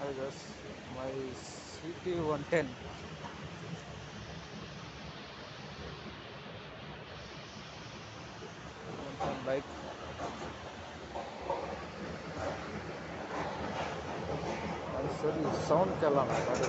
I guess my CT 110 bike. Sir sound केला ना गाड़ी